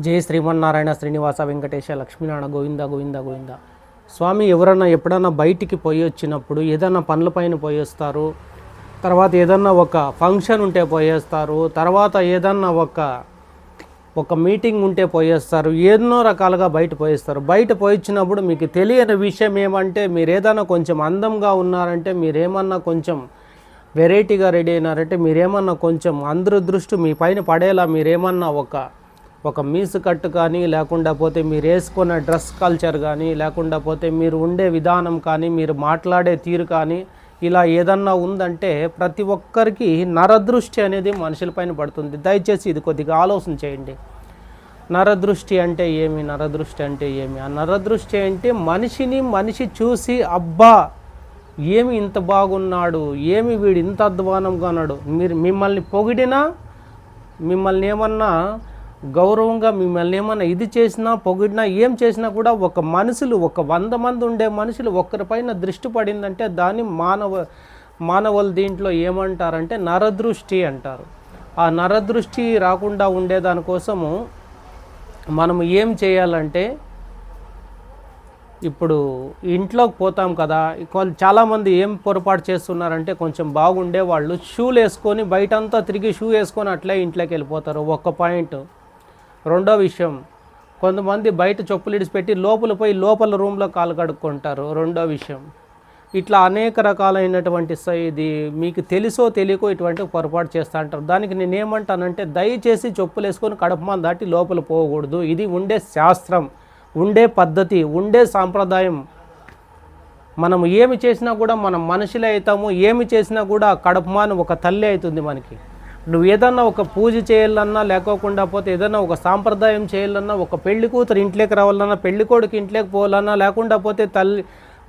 జై శ్రీమన్నారాయణ శ్రీనివాస వెంకటేశ లక్ష్మీనారాయణ గోవింద గోవింద గోవింద. స్వామి ఎవరన్నా ఎప్పుడన్నా బయటికి పోయి వచ్చినప్పుడు ఏదన్నా పనులపైన పోయేస్తారు, తర్వాత ఏదన్నా ఒక ఫంక్షన్ ఉంటే పోయేస్తారు, తర్వాత ఏదన్నా ఒక మీటింగ్ ఉంటే పోయేస్తారు, ఎన్నో రకాలుగా బయట పోయేస్తారు. బయట పోయించినప్పుడు మీకు తెలియని విషయం ఏమంటే, మీరు ఏదైనా కొంచెం అందంగా ఉన్నారంటే, మీరేమన్నా కొంచెం వెరైటీగా రెడీ అయినారంటే, మీరేమన్నా కొంచెం అందరి దృష్టి మీ పైన పడేలా మీరేమన్నా ఒక మీసు కట్టు కానీ, లేకుండా పోతే మీరు వేసుకున్న డ్రెస్ కల్చర్ కానీ, లేకుండా పోతే మీరు ఉండే విధానం కానీ, మీరు మాట్లాడే తీరు కానీ, ఇలా ఏదన్నా ఉందంటే ప్రతి ఒక్కరికి నరదృష్టి అనేది మనుషులపైన పడుతుంది. దయచేసి ఇది కొద్దిగా ఆలోచన చేయండి. నరదృష్టి అంటే ఏమి? నరదృష్టి అంటే ఏమి? ఆ నరదృష్టి అంటే మనిషి చూసి అబ్బా ఏమి ఇంత బాగున్నాడు, ఏమి వీడు ఇంత అధ్వానంగా ఉన్నాడు, మిమ్మల్ని పొగిడినా, మిమ్మల్ని ఏమన్నా గౌరవంగా మిమ్మల్ని ఏమన్నా ఇది చేసినా పొగిడినా ఏం చేసినా కూడా ఒక 100 మంది ఉండే మనుషులు ఒక్కరిపైన దృష్టి పడిందంటే దాన్ని మానవుల దీంట్లో ఏమంటారంటే నరదృష్టి అంటారు. ఆ నరదృష్టి రాకుండా ఉండేదానికోసము మనం ఏం చేయాలంటే, ఇప్పుడు ఇంట్లోకి పోతాం కదా, చాలామంది ఏం పొరపాటు చేస్తున్నారంటే, కొంచెం బాగుండే వాళ్ళు షూలు వేసుకొని బయటంతా తిరిగి షూ వేసుకొని అట్లే ఇంట్లోకి వెళ్ళిపోతారు. ఒక పాయింట్. రెండో విషయం, కొంతమంది బయట చెప్పులు ఇడిచిపెట్టి లోపల రూమ్లో కాలు కడుక్కుంటారు. రెండో విషయం. ఇట్లా అనేక రకాలైనటువంటి ఇది మీకు తెలుసో తెలియకో ఇటువంటి పొరపాటు చేస్తూ అంటారు. దానికి నేనేమంటానంటే, దయచేసి చెప్పులు వేసుకొని కడపమాన దాటి లోపల పోకూడదు. ఇది ఉండే శాస్త్రం, ఉండే పద్ధతి, ఉండే సాంప్రదాయం. మనం ఏమి చేసినా కూడా మనం మనుషులే అవుతాము. ఏమి చేసినా కూడా కడపమాన ఒక తల్లి అవుతుంది మనకి. నువ్వు ఏదన్నా ఒక పూజ చేయాలన్నా, లేకోకుండా పోతే ఏదన్నా ఒక సాంప్రదాయం చేయాలన్నా, ఒక పెళ్లి కూతురు ఇంట్లోకి రావాలన్నా, పెళ్లి కొడుకు ఇంట్లోకి పోవాలన్నా, లేకుండా పోతే తల్లి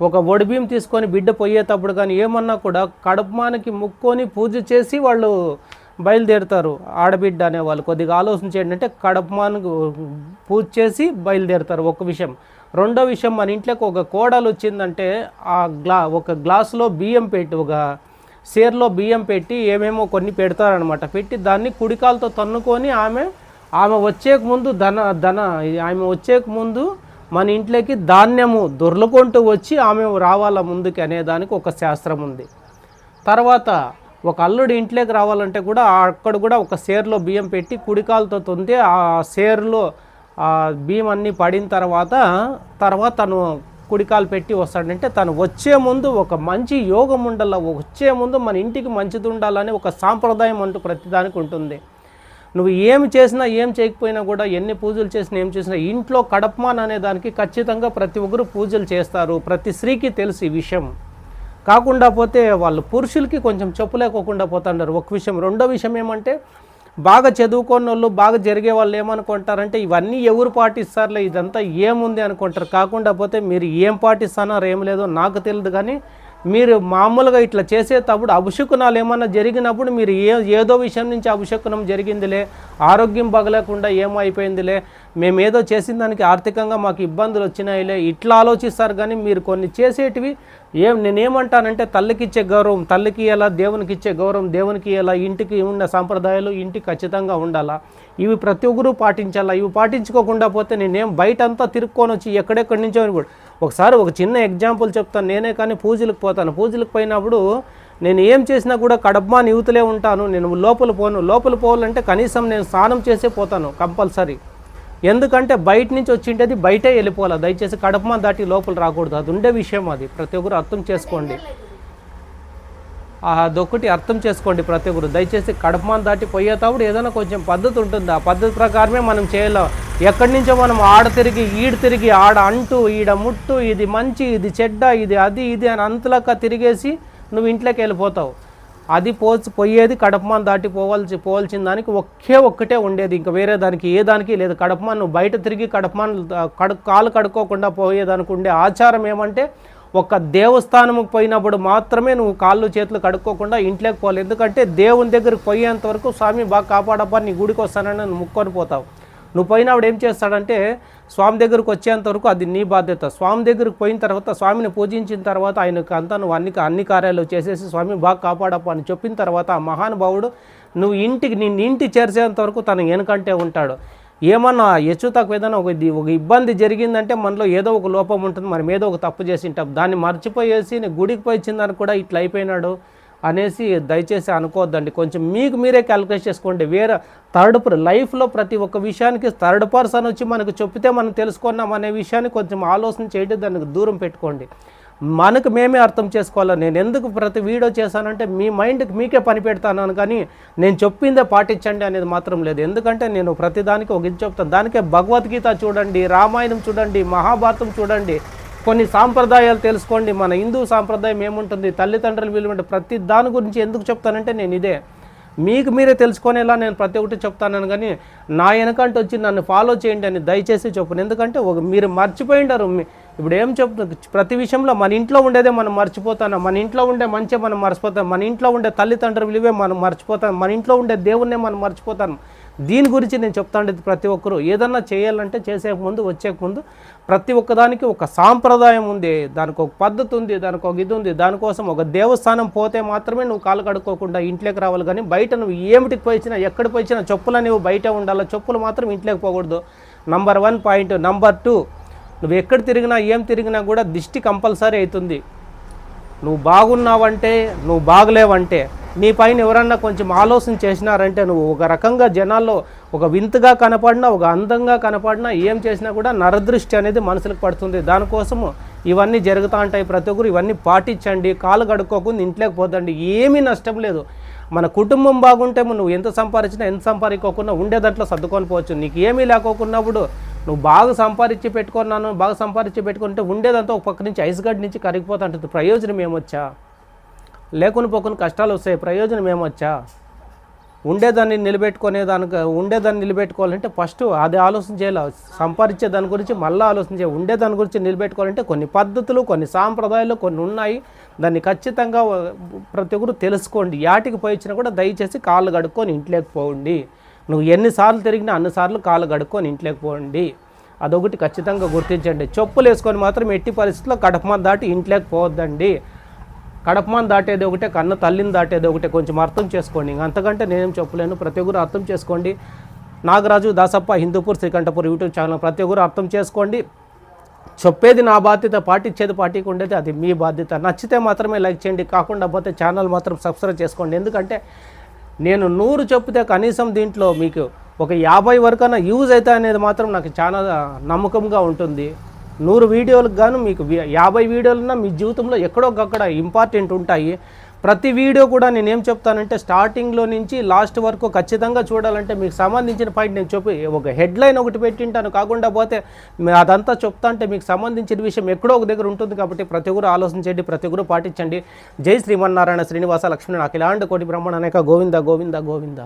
ఒక ఒడిబియ్యం తీసుకొని బిడ్డ పోయేటప్పుడు కానీ ఏమన్నా కూడా కడపమానకి ముక్కొని పూజ చేసి వాళ్ళు బయలుదేరుతారు. ఆడబిడ్డ అనేవాళ్ళు కొద్దిగా ఆలోచన చేయండి. అంటే కడపమానకు పూజ చేసి బయలుదేరుతారు. ఒక విషయం. రెండో విషయం, మన ఇంట్లోకి ఒక కోడలు వచ్చిందంటే ఒక గ్లాసులో బియ్యం పెట్టి, ఒక సేర్లో బియ్యం పెట్టి ఏమేమో కొన్ని పెడతారనమాట. పెట్టి దాన్ని కుడికాలతో తన్నుకొని ఆమె వచ్చేక ముందు ఆమె వచ్చేక ముందు మన ఇంట్లోకి ధాన్యము దొర్లుకుంటూ వచ్చి ఆమె రావాల ముందుకి అనేదానికి ఒక శాస్త్రం ఉంది. తర్వాత ఒక అల్లుడు ఇంట్లోకి రావాలంటే కూడా అక్కడ కూడా ఒక సేర్లో బియ్యం పెట్టి కుడికాలతో తొంతే ఆ సేరులో ఆ బియ్యం అన్నీ పడిన తర్వాత తను కుడికాలు పెట్టి వస్తాడంటే, తను వచ్చే ముందు ఒక మంచి యోగం ఉండాల, వచ్చే ముందు మన ఇంటికి మంచిది ఉండాలని ఒక సాంప్రదాయం అంటూ ప్రతిదానికి ఉంటుంది. నువ్వు ఏమి చేసినా ఏం చేయకపోయినా కూడా, ఎన్ని పూజలు చేసినా ఏం చేసినా, ఇంట్లో కడపమాన్ అనే దానికి ఖచ్చితంగా ప్రతి ఒక్కరు పూజలు చేస్తారు. ప్రతి స్త్రీకి తెలుసు ఈ విషయం. కాకుండా పోతే వాళ్ళు పురుషులకి కొంచెం చెప్పులేకోకుండా పోతుంటారు. ఒక విషయం. రెండో విషయం ఏమంటే, బాగా చదువుకున్న వాళ్ళు, బాగా జరిగే వాళ్ళు ఏమనుకుంటారంటే, ఇవన్నీ ఎవరు పాటిస్తారులే, ఇదంతా ఏముంది అనుకుంటారు. కాకుండా పోతే మీరు ఏం పాటిస్తున్నారో ఏం లేదో నాకు తెలియదు, కానీ మీరు మామూలుగా ఇట్లా చేసేటప్పుడు అభిషేకనాలు ఏమన్నా జరిగినప్పుడు మీరు ఏదో విషయం నుంచి అభిషేకనం జరిగిందిలే, ఆరోగ్యం బాగలేకుండా ఏమో అయిపోయిందిలే, మేమేదో చేసిన దానికి ఆర్థికంగా మాకు ఇబ్బందులు వచ్చినాయిలే, ఇట్లా ఆలోచిస్తారు. కానీ మీరు కొన్ని చేసేటివి నేనేమంటానంటే, తల్లికి ఇచ్చే గౌరవం తల్లికి ఎలా, దేవునికి ఇచ్చే గౌరవం దేవునికి ఎలా, ఇంటికి ఉన్న సాంప్రదాయాలు ఇంటికి ఖచ్చితంగా ఉండాలా. ఇవి ప్రతి ఒక్కరూ పాటించాలా. ఇవి పాటించుకోకుండా పోతే నేనేం బయటంతా తిరుక్కొని వచ్చి ఎక్కడెక్కడి నుంచో కూడా. ఒకసారి ఒక చిన్న ఎగ్జాంపుల్ చెప్తాను. నేనే కానీ పూజలకు పోతాను. పూజలకు పోయినప్పుడు నేను ఏం చేసినా కూడా కడపమాన యూతులే ఉంటాను. నేను లోపల పోవాలంటే కనీసం నేను స్నానం చేసే పోతాను కంపల్సరీ. ఎందుకంటే బయట నుంచి వచ్చింటేది బయటే వెళ్ళిపోవాలి. దయచేసి కడపమాన దాటి లోపల రాకూడదు. అది ఉండే విషయం. అది ప్రతి ఒక్కరు అర్థం చేసుకోండి. అదొకటి అర్థం చేసుకోండి ప్రతి ఒక్కరు. దయచేసి కడపమాన దాటి పోయేటప్పుడు ఏదైనా కొంచెం పద్ధతి ఉంటుంది. ఆ పద్ధతి ప్రకారమే మనం చేయాలి. ఎక్కడి నుంచో మనం ఆడ తిరిగి ఆడ అంటూ ఈడ ముట్టు, ఇది మంచి, ఇది చెడ్డ, ఇది అని అంతలక్క తిరిగేసి నువ్వు ఇంట్లోకి వెళ్ళిపోతావు. అది పోయేది కడపమాన దాటి పోవాల్సిన దానికి ఒక్కటే ఉండేది. ఇంకా వేరే దానికి ఏ దానికి లేదు. కడపమాన నువ్వు బయట తిరిగి కాలు కడుక్కోకుండా పోయేదానికి ఉండే ఆచారం ఏమంటే, ఒక దేవస్థానంకి పోయినప్పుడు మాత్రమే నువ్వు కాళ్ళు చేతులు కడుక్కోకుండా ఇంట్లోకి పోవాలి. ఎందుకంటే దేవుని దగ్గరికి పోయేంత వరకు స్వామి బాగా కాపాడబ్బా, నీ గుడికి వస్తానని నువ్వు ముక్కొని పోతావు. నువ్వు పోయినప్పుడు ఏం చేస్తాడంటే, స్వామి దగ్గరకు వచ్చేంత వరకు అది నీ బాధ్యత. స్వామి దగ్గరికి పోయిన తర్వాత, స్వామిని పూజించిన తర్వాత ఆయనకు అంతా నువ్వు అన్ని కార్యాలు చేసేసి స్వామి బాగా కాపాడప్ప అని చెప్పిన తర్వాత ఆ మహానుభావుడు నిన్ను ఇంటి చేర్చేంత వరకు తను వెనకంటే ఉంటాడు. ఏమన్నా హెచ్చు తక్కువ ఏదైనా ఒక ఇబ్బంది జరిగిందంటే మనలో ఏదో ఒక లోపం ఉంటుంది, మనం ఏదో ఒక తప్పు చేసి ఉంటాం. దాన్ని మర్చిపోయేసి నేను గుడికి పోయి ఇచ్చిందని కూడా ఇట్లా అయిపోయినాడు అనేసి దయచేసి అనుకోవద్దండి. కొంచెం మీకు మీరే క్యాలిక్యులేట్ చేసుకోండి. వేరే లైఫ్లో ప్రతి ఒక్క విషయానికి థర్డ్ పర్సన్ వచ్చి మనకు చెప్తే మనం తెలుసుకున్నాం అనే విషయాన్ని కొంచెం ఆలోచన చేయడం, దానికి దూరం పెట్టుకోండి. మనకు మేమే అర్థం చేసుకోవాలి. నేను ఎందుకు ప్రతి వీడియో చేశానంటే మీ మైండ్కి మీకే పని పెడతాను, కానీ నేను చెప్పిందే పాటించండి అనేది మాత్రం లేదు. ఎందుకంటే నేను ప్రతిదానికి ఒక ఇది చెప్తాను. దానికే భగవద్గీత చూడండి, రామాయణం చూడండి, మహాభారతం చూడండి, కొన్ని సాంప్రదాయాలు తెలుసుకోండి. మన హిందూ సాంప్రదాయం ఏముంటుంది, తల్లిదండ్రులు విలువ, ప్రతి దాని గురించి ఎందుకు చెప్తానంటే నేను ఇదే మీకు మీరే తెలుసుకునేలా నేను ప్రతి ఒక్కటి చెప్తాను. కానీ నా వెనకంటే వచ్చి నన్ను ఫాలో చేయండి అని దయచేసి చెప్పను. ఎందుకంటే మీరు మర్చిపోయిండారు. ఇప్పుడు ఏం చెప్తుంది, ప్రతి విషయంలో మన ఇంట్లో ఉండేదే మనం మర్చిపోతాం, మన ఇంట్లో ఉండే మంచిగా మనం మర్చిపోతాం, మన ఇంట్లో ఉండే తల్లిదండ్రుల విలువే మనం మర్చిపోతాం, మన ఇంట్లో ఉండే దేవుణ్ణే మనం మర్చిపోతాం. దీని గురించి నేను చెప్తాను. ప్రతి ఒక్కరూ ఏదన్నా చేయాలంటే చేసే ముందు వచ్చే ముందు ప్రతి ఒక్కదానికి ఒక సాంప్రదాయం ఉంది, దానికి ఒక పద్ధతి ఉంది, దానికి ఒక ఇది ఉంది. దానికోసం ఒక దేవస్థానం పోతే మాత్రమే నువ్వు కాలు కడుక్కోకుండా ఇంట్లోకి రావాలి. కానీ బయట నువ్వు ఏమిటికి పోయినా ఎక్కడికి పోయినా చెప్పులు అనేవి బయట ఉండాలి, చెప్పులు మాత్రం ఇంట్లోకి పోకూడదు. Number 1 point. నంబర్ 2, నువ్వు ఎక్కడ తిరిగినా ఏం తిరిగినా కూడా దిష్టి కంపల్సరీ అవుతుంది. నువ్వు బాగున్నావంటే, నువ్వు బాగలేవంటే, నీ పైన ఎవరన్నా కొంచెం ఆలోచన చేసినారంటే, నువ్వు ఒక రకంగా జనాల్లో ఒక వింతగా కనపడినా, ఒక అందంగా కనపడినా, ఏం చేసినా కూడా నరదృష్టి అనేది మనసులకు పడుతుంది. దానికోసము ఇవన్నీ జరుగుతూ ఉంటాయి. ప్రతి ఒక్కరు ఇవన్నీ పాటించండి. కాలు కడుక్కోకుండా ఇంట్లోకి పోతండి, ఏమీ నష్టం లేదు. మన కుటుంబం బాగుంటే నువ్వు ఎంత సంపాదించినా, ఎంత సంపాదించుకోకుండా ఉండే దాంట్లో సర్దుకొని పోవచ్చు. నీకు ఏమీ లేకోకున్నప్పుడు నువ్వు బాగా సంపాదించి పెట్టుకుంటే ఉండేదంతా ఒక పక్క నుంచి ఐస్ గడ్డ నుంచి కరిగిపోతా ఉంటుంది. ప్రయోజనం ఏమొచ్చా? లేకుని పోకుని కష్టాలు వస్తాయి. ప్రయోజనం ఏమొచ్చా? ఉండేదాన్ని నిలబెట్టుకోవాలంటే ఫస్ట్ అది ఆలోచన చేయాలి. సంపాదించే దాని గురించి మళ్ళీ ఆలోచన చేయాలి. ఉండేదాని గురించి నిలబెట్టుకోవాలంటే కొన్ని పద్ధతులు, కొన్ని సాంప్రదాయాలు కొన్ని ఉన్నాయి. దాన్ని ఖచ్చితంగా ప్రతి ఒక్కరు తెలుసుకోండి. యాటికి పోయించినా కూడా దయచేసి కాళ్ళు కడుక్కొని ఇంట్లోకి పోండి. నువ్వు ఎన్నిసార్లు తిరిగినా అన్నిసార్లు కాళ్ళు కడుక్కొని ఇంట్లోకి పోండి. అదొకటి ఖచ్చితంగా గుర్తించండి. చెప్పులు వేసుకొని మాత్రం ఎట్టి పరిస్థితుల్లో కడపమాన్ దాటి ఇంట్లోకి పోవద్దండి. కడపమాన్ దాటేది ఒకటే, కన్న తల్లిని దాటేది ఒకటే. కొంచెం అర్థం చేసుకోండి. అంతకంటే నేనేం చెప్పలేను. ప్రతి ఒక్కరు అర్థం చేసుకోండి. నాగరాజు దాసప్ప హిందూపూర్ శ్రీకంఠపూర్ యూట్యూబ్ ఛానల్ ప్రతి ఒక్కరు అర్థం చేసుకోండి. చెప్పేది నా బాధ్యత, పాటించేది పాటించుకుండేది అది మీ బాధ్యత. నచ్చితే మాత్రమే లైక్ చేయండి, కాకుండా పోతే ఛానల్ మాత్రం సబ్స్క్రైబ్ చేసుకోండి. ఎందుకంటే నేను 100 చెప్తే కనీసం దీంట్లో మీకు ఒక 50 వరకన్నా యూజ్ అవుతాయి అనేది మాత్రం నాకు చాలా నమ్మకంగా ఉంటుంది. 100 వీడియోలకు గాను మీకు 50 వీడియోలన్నా మీ జీవితంలో ఎక్కడో ఒక్కడ ఇంపార్టెంట్ ఉంటాయి. ప్రతి వీడియో కూడా నేనేం చెప్తానంటే స్టార్టింగ్లో నుంచి లాస్ట్ వరకు ఖచ్చితంగా చూడాలంటే మీకు సంబంధించిన పాయింట్ నేను చెప్పి ఒక హెడ్లైన్ ఒకటి పెట్టింటాను. కాకుండా పోతే అదంతా చెప్తా అంటే మీకు సంబంధించిన విషయం ఎక్కడో ఒక దగ్గర ఉంటుంది. కాబట్టి ప్రతి ఒక్కరు ఆలోచించండి, ప్రతి ఒక్కరు పాటించండి. జై శ్రీమన్నారాయణ శ్రీనివాస లక్ష్మీ అఖిలాండ కోటి బ్రహ్మణ అనేక గోవింద గోవింద గోవింద.